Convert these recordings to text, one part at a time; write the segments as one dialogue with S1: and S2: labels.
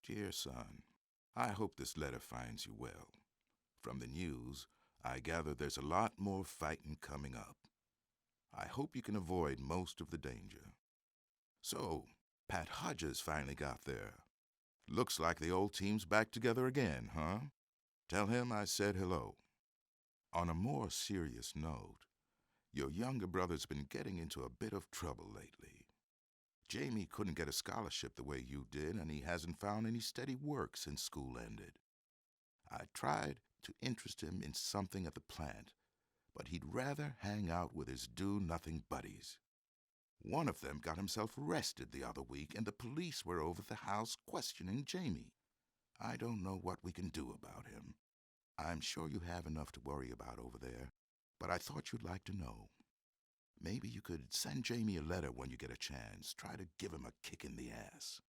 S1: Dear son, I hope this letter finds you well. From the news, I gather there's a lot more fighting coming up. I hope you can avoid most of the danger. So, Pat Hodges finally got there. Looks like the old team's back together again, huh? Tell him I said hello. On a more serious note, your younger brother's been getting into a bit of trouble lately. Jamie couldn't get a scholarship the way you did, and he hasn't found any steady work since school ended. I tried to interest him in something at the plant, but he'd rather hang out with his do-nothing buddies. One of them got himself arrested the other week, and the police were over the house questioning Jamie. I don't know what we can do about him. I'm sure you have enough to worry about over there, but I thought you'd like to know. Maybe you could send Jamie a letter when you get a chance. Try to give him a kick in the ass.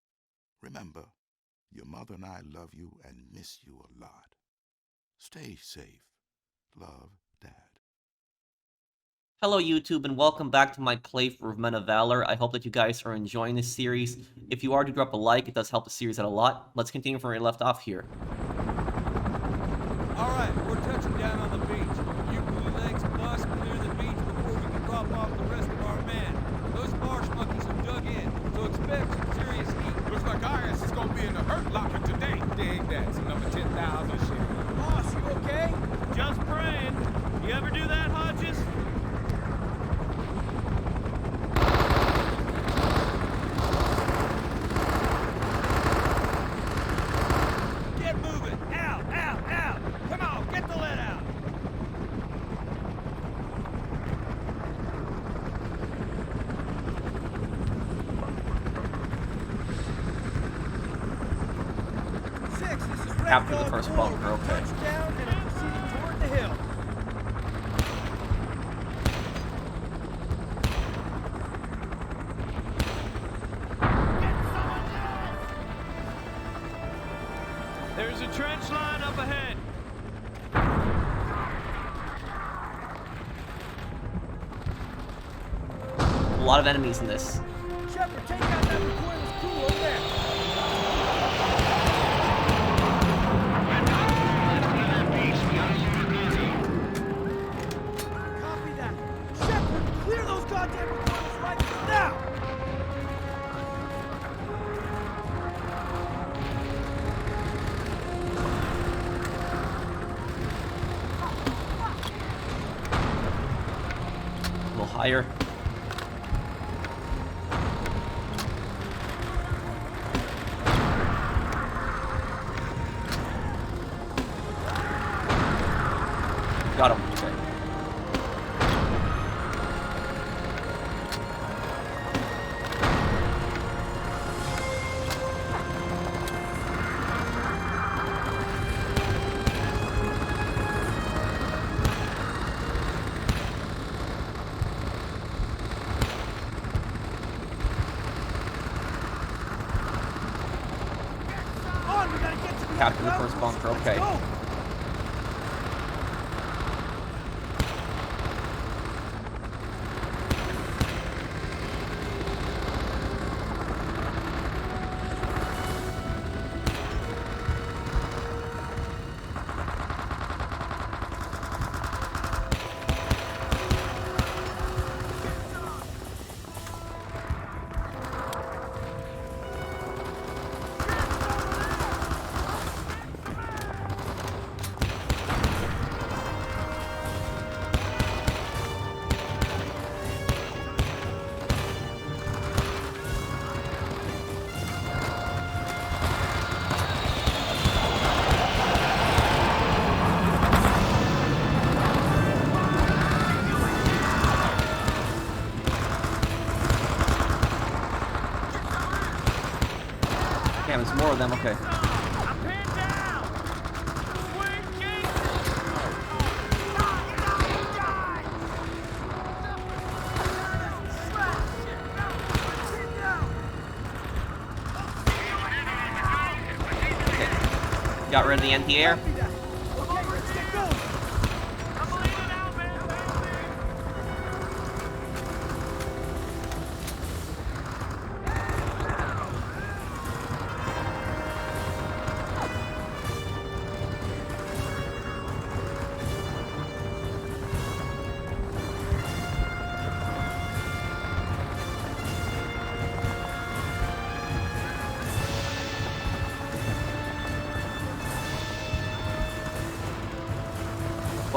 S1: Remember, your mother and I love you and miss you a lot. Stay safe. Love, Dad.
S2: Hello YouTube and welcome back to my playthrough of Men of Valor. I hope that you guys are enjoying this series. If you are, do drop a like, it does help the series out a lot. Let's continue from where we left off here.
S3: Alright, we're touching down on the beach. You blue legs must clear the beach before we can drop off the rest of our men. Those marsh monkeys have dug in, so expect some serious heat.
S4: Looks like our ass is gonna be in the hurt locker today. Dig that, some number 10,000 shit.
S3: Boss, you okay?
S5: Just praying. You ever do that, Hodges?
S3: Get moving! Out! Out! Out! Come on, get the lead out! Six, this is Red
S2: After the
S3: Dog
S2: first
S3: 4.
S2: bunker, okay.
S3: Touchdown and are proceeding toward the hill.
S5: There's a trench line up ahead.
S2: A lot of enemies in this.
S3: Shepard, take out that recoilless crew over there. Copy that. Shepard, clear those goddamn recoilless rifles now!
S2: A little higher. Got him. Okay.
S3: On, we gotta get to the
S2: Capture the
S3: other
S2: first
S3: outpost.
S2: bunker,
S3: Let's
S2: okay.
S3: go.
S2: Damn, there's more of them. Okay.
S5: I'm pinned down. Swing gate.
S2: Got rid of the anti-air.
S3: Copy that. Okay, let's get going.
S5: I'm bleeding out, man.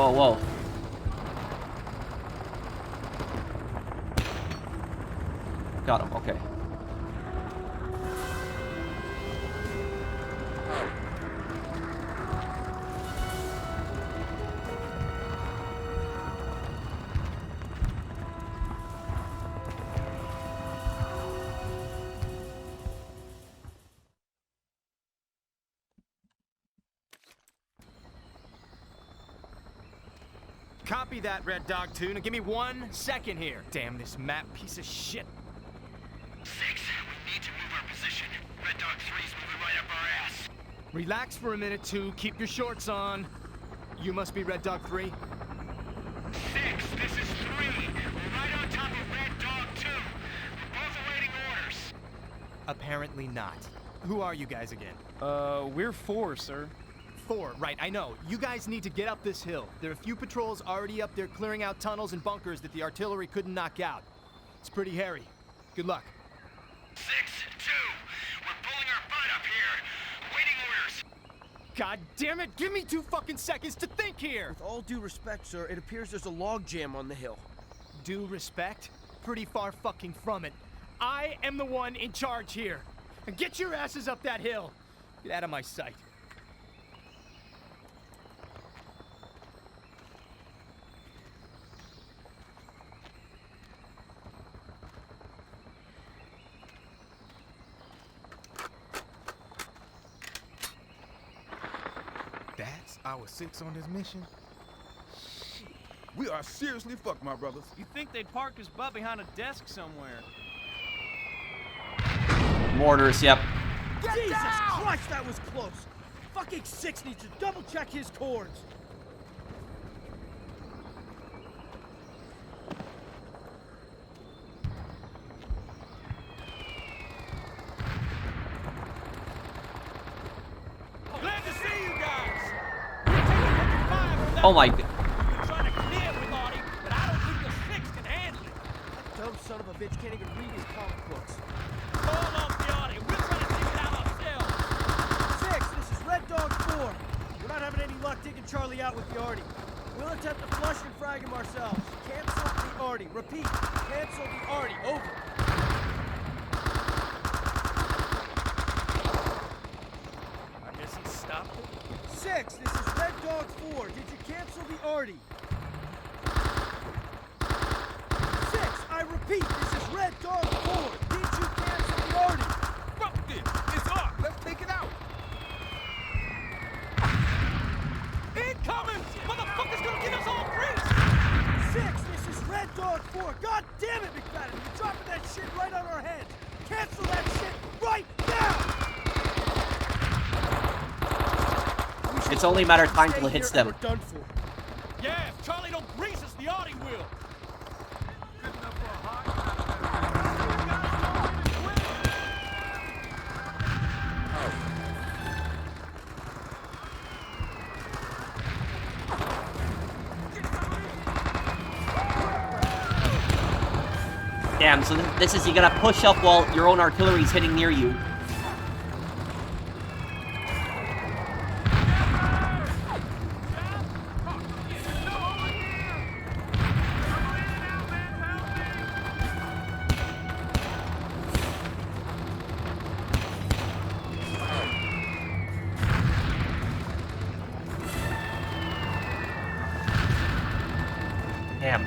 S2: Whoa, whoa. Got him, okay.
S6: Copy that, Red Dog 2. Now give me 1 second here. Damn this map piece of shit.
S7: 6, we need to move our position. Red Dog 3's moving right up our ass.
S6: Relax for a minute, 2. Keep your shorts on. You must be Red Dog 3.
S7: 6, this is 3. We're right on top of Red Dog 2. We're both awaiting orders.
S6: Apparently not. Who are you guys again?
S8: We're 4, sir.
S6: 4, right, I know. You guys need to get up this hill. There are a few patrols already up there clearing out tunnels and bunkers that the artillery couldn't knock out. It's pretty hairy. Good luck.
S7: 6-2, we're pulling our butt up here. Awaiting orders.
S6: God damn it, give me 2 fucking seconds to think here!
S9: With all due respect, sir, it appears there's a log jam on the hill.
S6: Due respect? Pretty far fucking from it. I am the one in charge here. And get your asses up that hill. Get out of my sight.
S4: That's our 6 on this mission? Shit. We are seriously fucked, my brothers.
S5: You think they'd park his butt behind a desk somewhere?
S2: Mortars, yep.
S9: Jesus Christ, that was close! Fucking 6 needs to double check his cords!
S3: Glad to see you guys. We're taking fucking fire from that.
S2: Oh my god.
S3: We've been trying to clear it with Artie, but I don't think the 6 can handle it.
S9: That dumb son of a bitch can't even read his comic books.
S3: Call off the Artie. We're trying to take it out ourselves.
S9: 6, this is Red Dog 4. We're not having any luck taking Charlie out with the Artie. We'll attempt to flush and frag him ourselves. Cancel the Artie. Repeat, cancel the Artie. Over.
S3: I guess he stopped it.
S9: 6, this is Red Dog 4. Did you cancel the Artie? 6, I repeat, this is Red Dog 4. Did you cancel the Artie?
S4: Fuck this! It's up! Let's take it out!
S3: Incoming! Motherfucker's gonna get us all greased!
S9: 6, this is Red Dog 4. God damn it, McFadden! You're dropping that shit right on our heads! Cancel that shit right now!
S2: It's only a matter of time till it hits them.
S9: We're done for.
S3: Yeah, if Charlie don't grease us, the Artie will.
S2: Damn, so this is you gotta push up while your own artillery's hitting near you. Damn.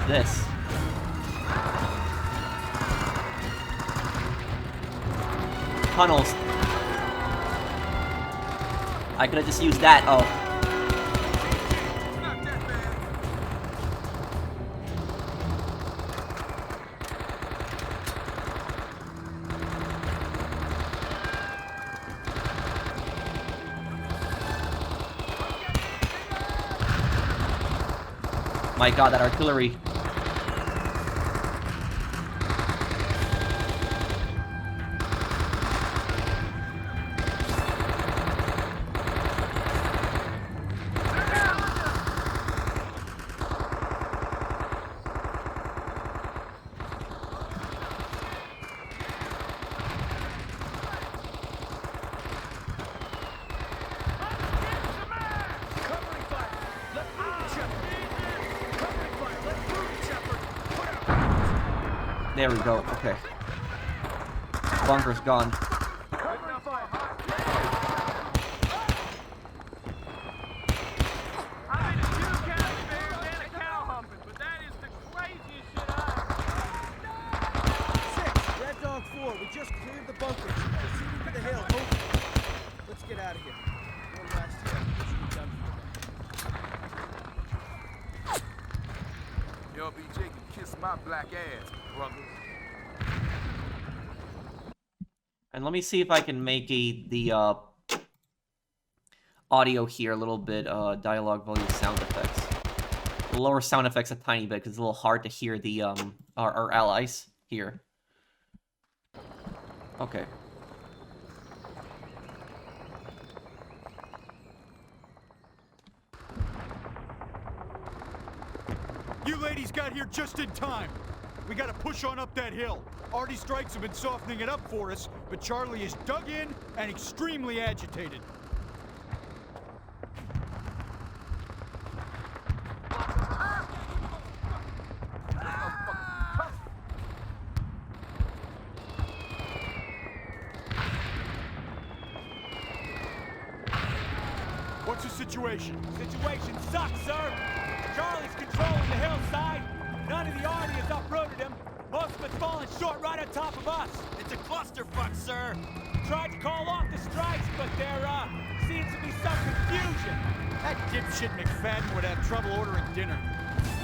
S2: this? Tunnels. I could have just used that. Oh. My god, that artillery. There we go, okay. Bunker's gone.
S9: Red Dog 4, we just cleared the bunkers. Proceeding to the hill. Over. Let's get out of here. One last hit. This should be done for.
S4: LBJ can kiss my black ass, brother.
S2: And let me see if I can make the audio here a little bit, dialogue volume sound effects. We'll lower sound effects a tiny bit because it's a little hard to hear the our allies here. Okay.
S3: You ladies got here just in time. We gotta push on up that hill. Artie strikes have been softening it up for us, but Charlie is dug in and extremely agitated. What's the situation?
S5: Situation sucks, sir. Charlie's controlling the hillside. None of the army has uprooted him. Most of it's falling short right on top of us. It's a clusterfuck, sir. Tried to call off the strikes, but there seems to be some confusion.
S3: That dipshit McFadden would have trouble ordering dinner.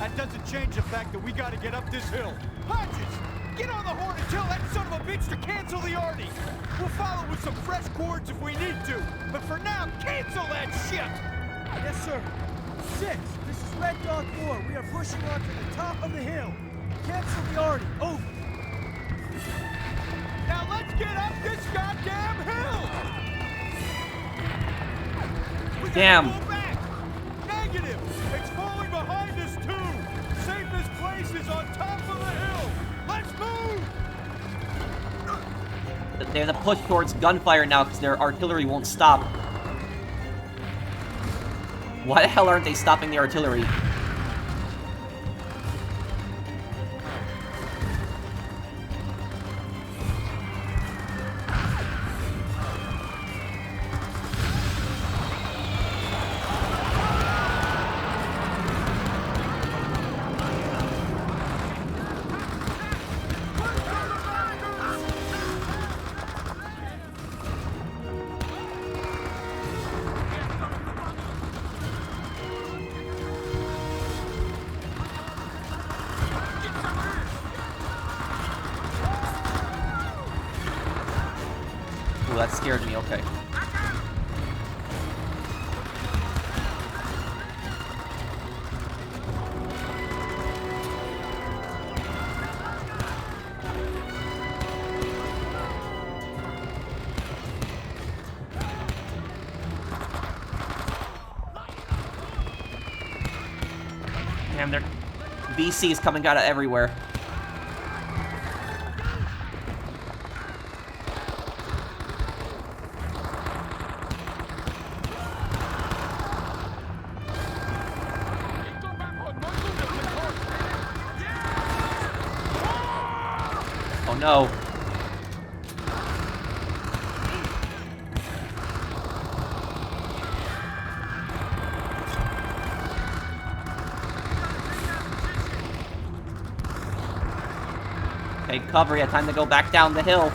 S3: That doesn't change the fact that we gotta get up this hill. Hodges, get on the horn and tell that son of a bitch to cancel the Artie. We'll follow with some fresh cords if we need to. But for now, cancel that shit!
S9: Yes, sir. 6, this is Red Dog 4. We are pushing on to the top of the hill. Cancel the Artie. Over.
S3: Now let's get up this goddamn hill! We
S2: Damn.
S3: gotta go back! Negative! It's falling behind us too! Safest place is on top of the hill! Let's move!
S2: They have to push towards gunfire now because their artillery won't stop. Why the hell aren't they stopping the artillery? Ooh, that scared me, okay. Damn, their VC is coming out of everywhere. Oh no. Take cover. Yeah, time to go back down the hill.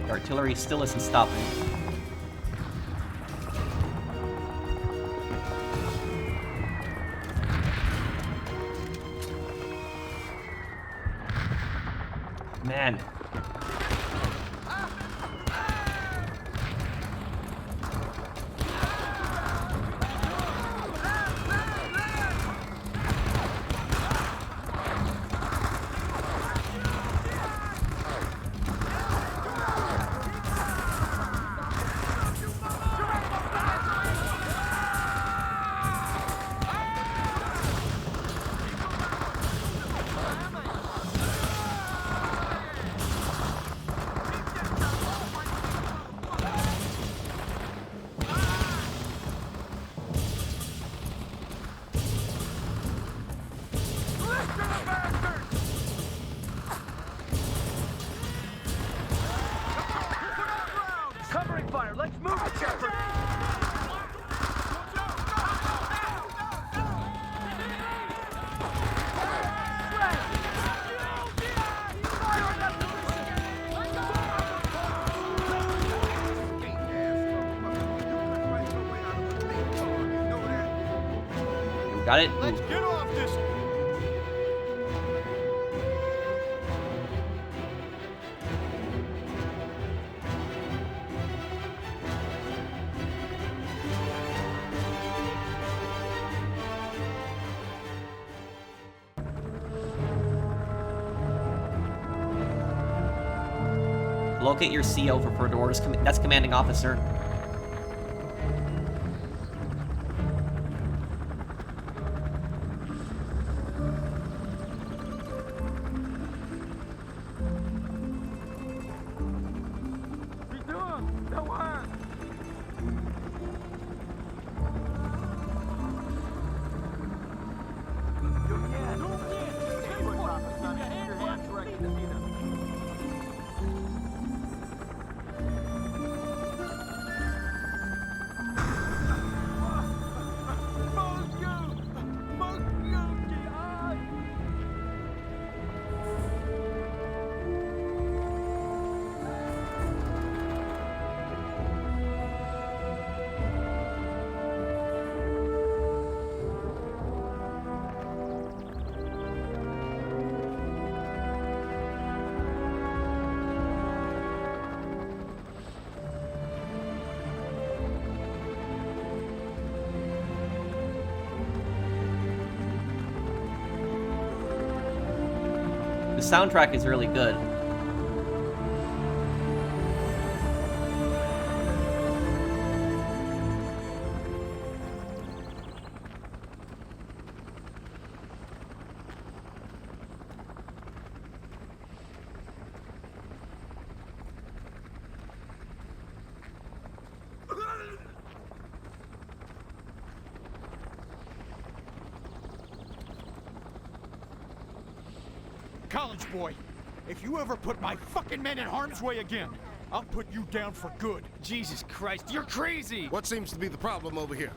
S2: The artillery still isn't stopping. Man.
S5: Covering fire. Let's move it, Shepard.
S2: Got it?
S3: Let's get off this.
S2: Locate your CO for further orders. That's commanding officer. The soundtrack is really good.
S3: College boy, if you ever put my fucking men in harm's way again, I'll put you down for good.
S6: Jesus Christ, you're crazy!
S4: What seems to be the problem over here?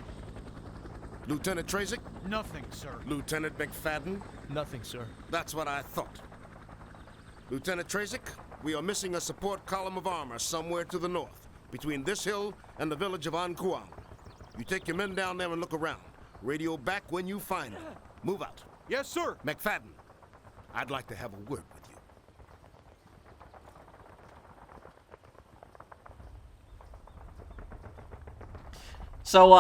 S4: Lieutenant Trazik?
S3: Nothing, sir.
S4: Lieutenant McFadden?
S6: Nothing, sir.
S4: That's what I thought. Lieutenant Trazik, we are missing a support column of armor somewhere to the north, between this hill and the village of Ankuang. You take your men down there and look around. Radio back when you find them. Move out.
S3: Yes, sir.
S4: McFadden, I'd like to have a word with you.
S2: So,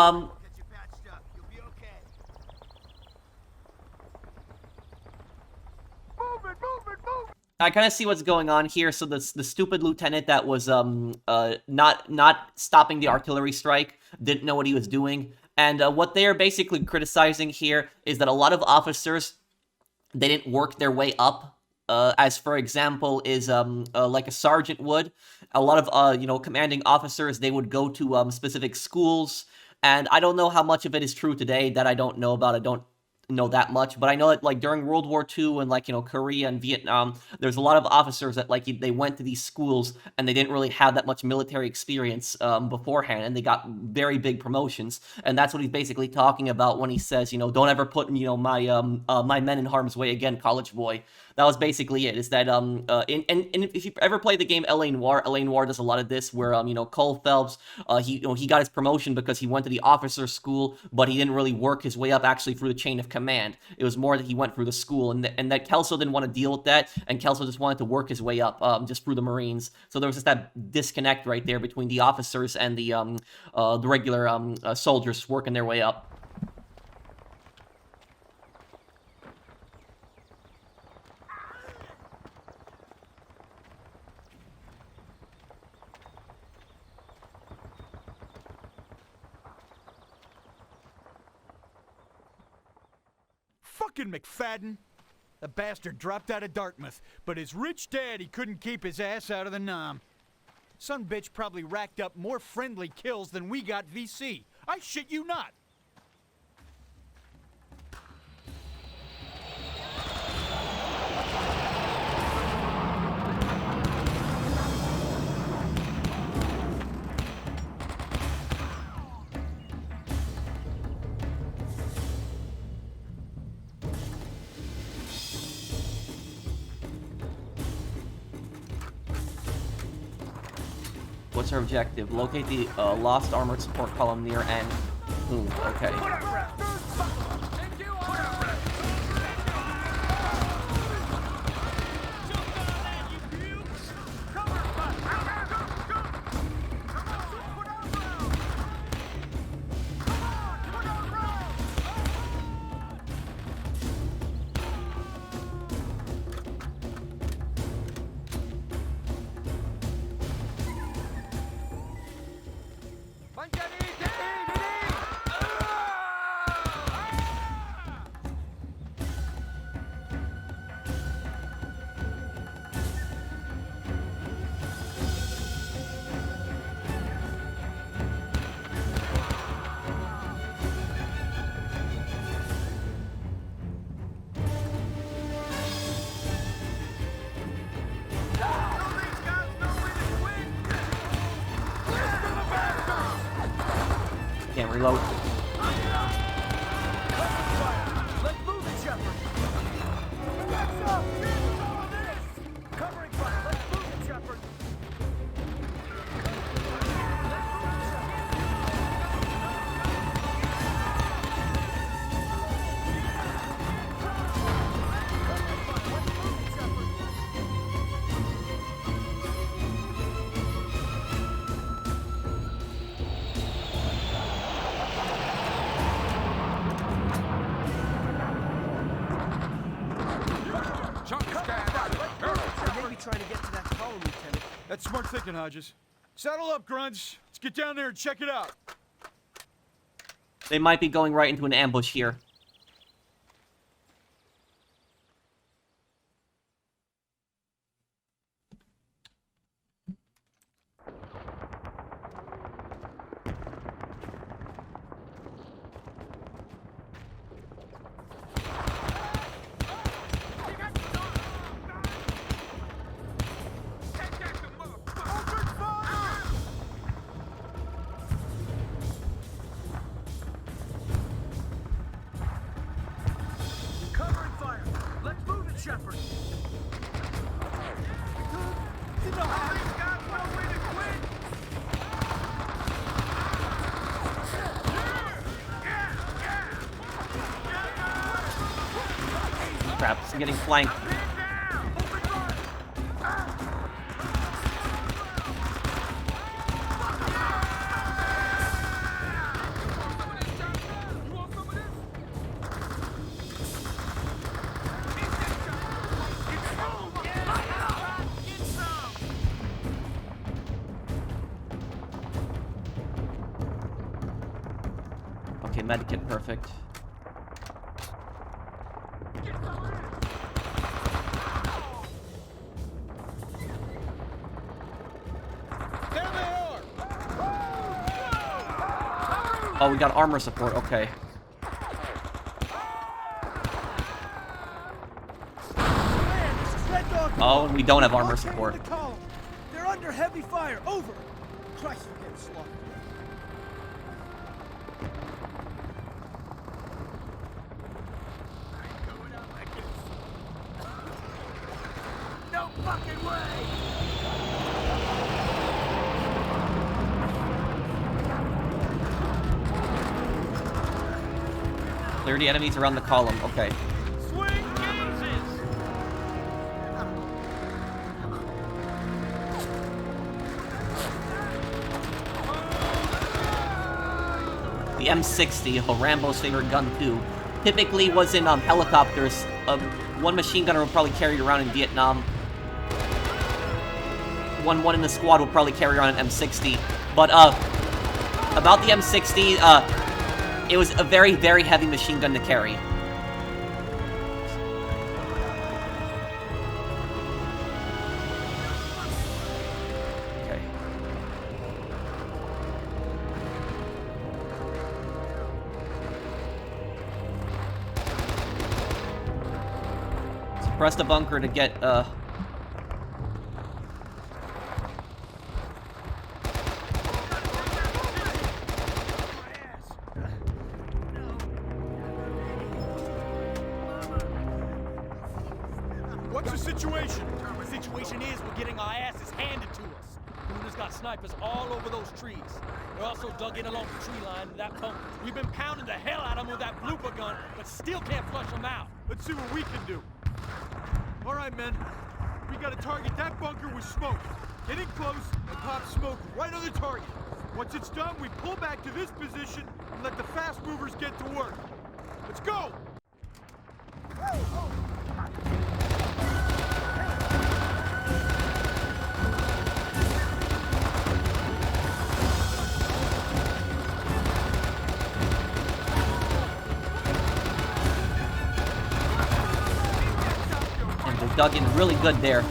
S2: I kind of see what's going on here. So the stupid lieutenant that was not stopping the artillery strike didn't know what he was doing, and what they are basically criticizing here is that a lot of officers, they didn't work their way up. As for example, is like a sergeant would. A lot of commanding officers, they would go to specific schools, and I don't know how much of it is true today. That I don't know about. I don't know that much, but I know that like during World War II and like Korea and Vietnam, there's a lot of officers that like they went to these schools and they didn't really have that much military experience beforehand, and they got very big promotions. And that's what he's basically talking about when he says, don't ever put my men in harm's way again, college boy. That was basically it. Is that and if you ever play the game L.A. Noire does a lot of this, where Cole Phelps, he got his promotion because he went to the officer school, but he didn't really work his way up actually through the chain of command. It was more that he went through the school, and that Kelso didn't want to deal with that, and Kelso just wanted to work his way up just through the Marines. So there was just that disconnect right there between the officers and the regular soldiers working their way up.
S3: Fucking McFadden! The bastard dropped out of Dartmouth, but his rich daddy couldn't keep his ass out of the Nam. Son bitch probably racked up more friendly kills than we got VC. I shit you not!
S2: What's our objective? Locate the lost armored support column near N. Okay. Can't reload.
S9: Let's move it, Shepard. Covering fire. Let's move it, Shepard. Trying to get to that column, Lieutenant.
S3: That's smart thinking, Hodges. Saddle up, grunts. Let's get down there and check it out.
S2: They might be going right into an ambush here.
S9: Covering fire. Let's move it, Shepard.
S2: Crap, I'm getting flanked. Okay, medikit, perfect.
S3: There they are!
S2: Oh, we got armor support, okay.
S9: Man, this is Red Dog 4.
S2: Oh, and we don't have armor
S9: Locating
S2: support.
S9: the column. They're under heavy fire. Over. Christ, we're getting slaughtered.
S5: No fucking way!
S2: Clear the enemies around the column, okay.
S5: Swing Jesus!
S2: The M60, oh, Rambo's favorite gun too, typically was in helicopters. One machine gunner would probably carry it around in Vietnam. One in the squad would probably carry around an M60. But about the M60, it was a very, very heavy machine gun to carry. Okay. Suppress the bunker to get
S3: What's the situation?
S5: The situation is we're getting our asses handed to us. Hooters got snipers all over those trees. They're also dug in along the tree line to that bunker. We've been pounding the hell out of them with that blooper gun, but still can't flush them out.
S3: Let's see what we can do. All right, men. We gotta target that bunker with smoke. Get in close and pop smoke right on the target. Once it's done, we pull back to this position and let the fast movers get to work. Let's go!
S2: and they dug in really good there.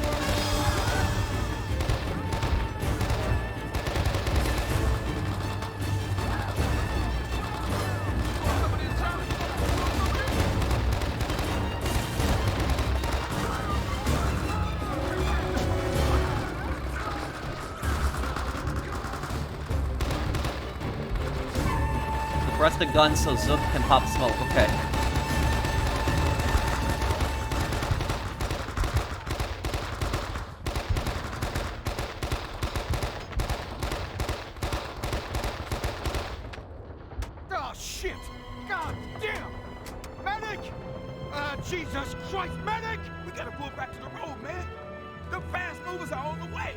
S2: Press the gun so Zook can pop smoke. Okay.
S3: Oh, shit! God damn! Medic! Jesus Christ, medic!
S5: We gotta pull back to the road, man. The fast movers are on the way.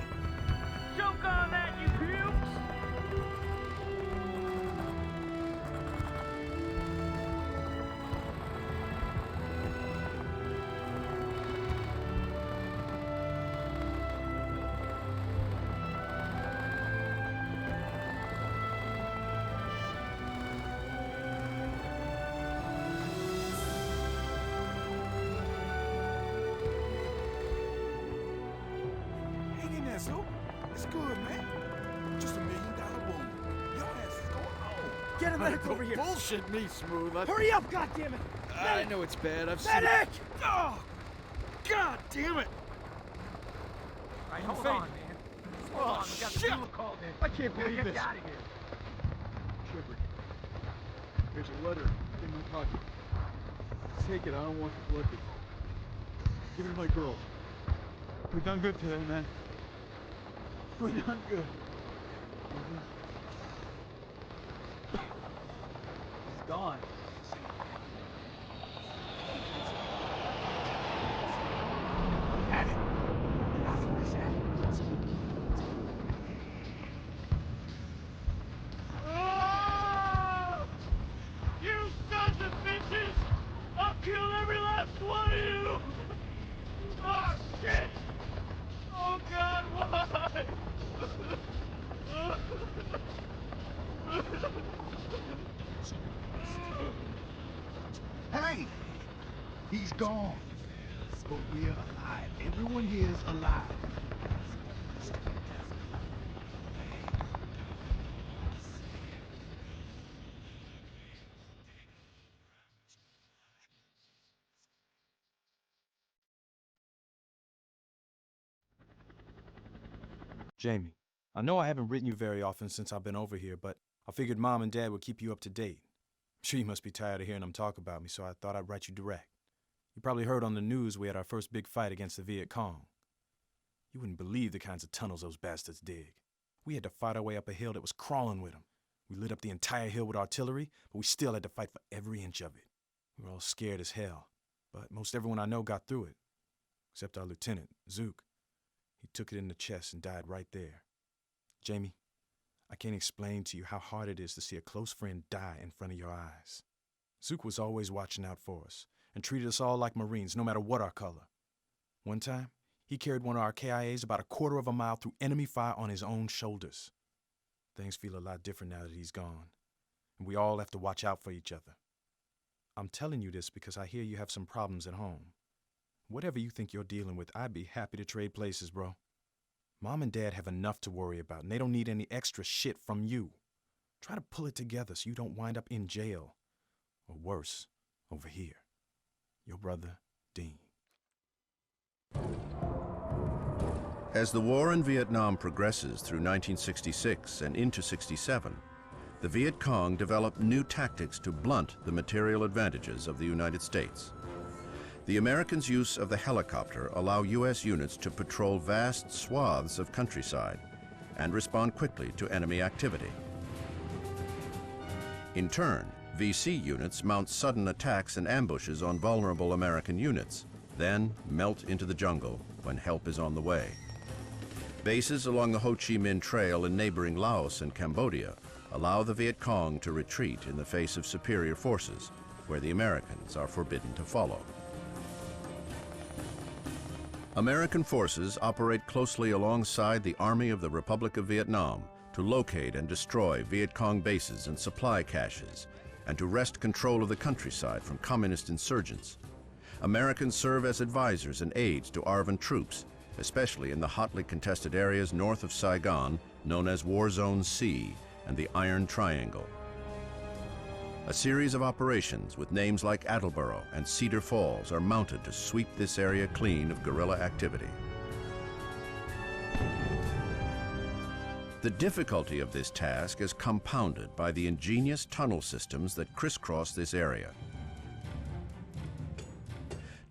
S5: Choke on that, you pukes! Hang in there, Zook. It's good, man. Just $1 million wound. Your ass is going home.
S9: Get a medic over here.
S3: Bullshit me, Smooth.
S9: Hurry up, goddammit!
S3: I know it's bad. I've seen it.
S9: Medic!
S3: Oh, God damn it!
S5: All right, hold on, man. Hold on, we got the
S3: shit.
S5: fuel called in.
S3: I can't believe
S5: Get
S3: this.
S5: out of here.
S3: Tripper, there's a letter in my pocket. Take it. I don't want to collect it. Give it to my girl. We done good today, man. We done good. It's gone.
S5: Have it. That's what this is.
S7: Oh! You sons of bitches! I'll kill every last one of you! Oh, shit! Oh, God, why?
S10: He's gone. But we're alive. Everyone here is alive.
S11: Jamie, I know I haven't written you very often since I've been over here, but I figured Mom and Dad would keep you up to date. I'm sure you must be tired of hearing them talk about me, so I thought I'd write you direct. You probably heard on the news we had our first big fight against the Viet Cong. You wouldn't believe the kinds of tunnels those bastards dig. We had to fight our way up a hill that was crawling with them. We lit up the entire hill with artillery, but we still had to fight for every inch of it. We were all scared as hell, but most everyone I know got through it, except our Lieutenant, Zook. He took it in the chest and died right there. Jamie, I can't explain to you how hard it is to see a close friend die in front of your eyes. Zook was always watching out for us and treated us all like Marines, no matter what our color. One time, he carried one of our KIAs about a quarter of a mile through enemy fire on his own shoulders. Things feel a lot different now that he's gone, and we all have to watch out for each other. I'm telling you this because I hear you have some problems at home. Whatever you think you're dealing with, I'd be happy to trade places, bro. Mom and Dad have enough to worry about, and they don't need any extra shit from you. Try to pull it together so you don't wind up in jail. Or worse, over here. Your brother, Dean.
S12: As the war in Vietnam progresses through 1966 and into '67, the Viet Cong developed new tactics to blunt the material advantages of the United States. The Americans' use of the helicopter allow U.S. units to patrol vast swaths of countryside and respond quickly to enemy activity. In turn, VC units mount sudden attacks and ambushes on vulnerable American units, then melt into the jungle when help is on the way. Bases along the Ho Chi Minh Trail in neighboring Laos and Cambodia allow the Viet Cong to retreat in the face of superior forces, where the Americans are forbidden to follow. American forces operate closely alongside the Army of the Republic of Vietnam to locate and destroy Viet Cong bases and supply caches, and to wrest control of the countryside from communist insurgents. Americans serve as advisors and aides to ARVN troops, especially in the hotly contested areas north of Saigon, known as War Zone C and the Iron Triangle. A series of operations with names like Attleboro and Cedar Falls are mounted to sweep this area clean of guerrilla activity. The difficulty of this task is compounded by the ingenious tunnel systems that crisscross this area.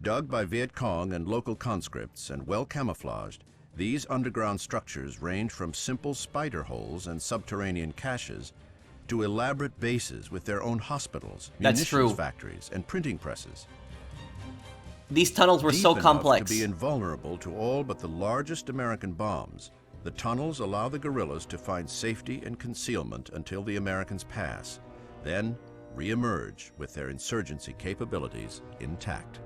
S12: Dug by Viet Cong and local conscripts and well camouflaged, these underground structures range from simple spider holes and subterranean caches to elaborate bases with their own hospitals, munitions factories, and printing presses.
S2: These tunnels were so complex.
S12: To be invulnerable to all but the largest American bombs, the tunnels allow the guerrillas to find safety and concealment until the Americans pass, then re-emerge with their insurgency capabilities intact.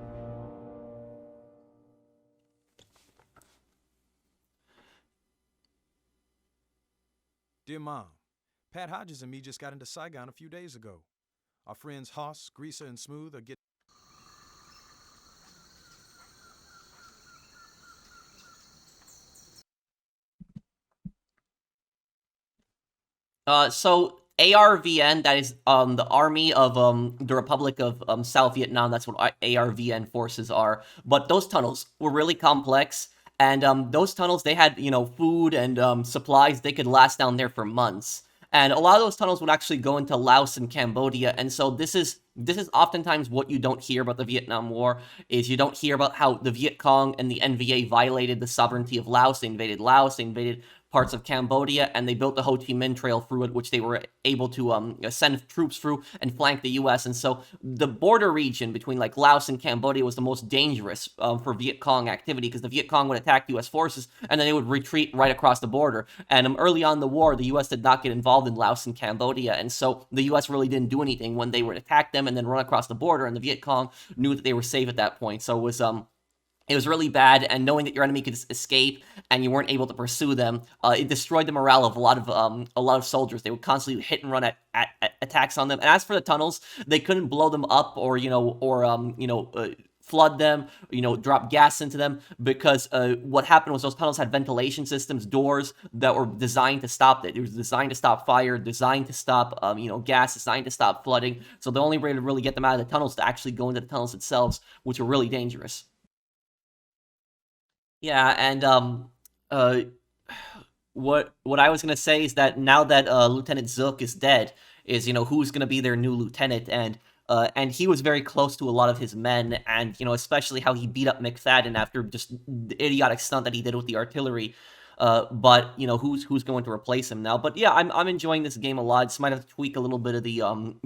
S11: Dear Mom, Pat Hodges and me just got into Saigon a few days ago. Our friends Hoss, Greaser, and Smooth are getting...
S2: So ARVN, that is the Army of the Republic of South Vietnam. That's what ARVN forces are. But those tunnels were really complex, and those tunnels, they had, you know, food and supplies. They could last down there for months. And a lot of those tunnels would actually go into Laos and Cambodia. And so this is oftentimes what you don't hear about the Vietnam War, is you don't hear about how the Viet Cong and the NVA violated the sovereignty of Laos. They invaded Laos, they invaded parts of Cambodia, and they built the Ho Chi Minh Trail through it, which they were able to send troops through and flank the U.S. And so the border region between like Laos and Cambodia was the most dangerous for Viet Cong activity, because the Viet Cong would attack U.S. forces and then they would retreat right across the border. And early on in the war, the U.S. did not get involved in Laos and Cambodia, and so the U.S. really didn't do anything when they would attack them and then run across the border, and the Viet Cong knew that they were safe at that point. So it was really bad, and knowing that your enemy could escape and you weren't able to pursue them, it destroyed the morale of a lot of soldiers. They would constantly hit and run at attacks on them. And as for the tunnels, they couldn't blow them up or flood them, drop gas into them, because what happened was those tunnels had ventilation systems, doors that were designed to stop it. It was designed to stop fire, designed to stop, gas, designed to stop flooding. So the only way to really get them out of the tunnels is to actually go into the tunnels themselves, which were really dangerous. Yeah, and what I was gonna say is that now that Lieutenant Zook is dead, is who's gonna be their new lieutenant, and he was very close to a lot of his men, and especially how he beat up McFadden after just the idiotic stunt that he did with the artillery. But who's going to replace him now? But yeah, I'm enjoying this game a lot. Just might have to tweak a little bit of the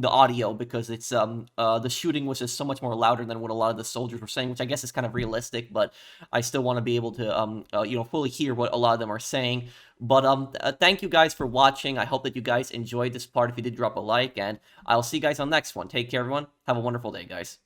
S2: audio, because it's the shooting was just so much more louder than what a lot of the soldiers were saying, which I guess is kind of realistic. But I still want to be able to fully hear what a lot of them are saying. But thank you guys for watching. I hope that you guys enjoyed this part. If you did, drop a like, and I'll see you guys on the next one. Take care, everyone. Have a wonderful day, guys.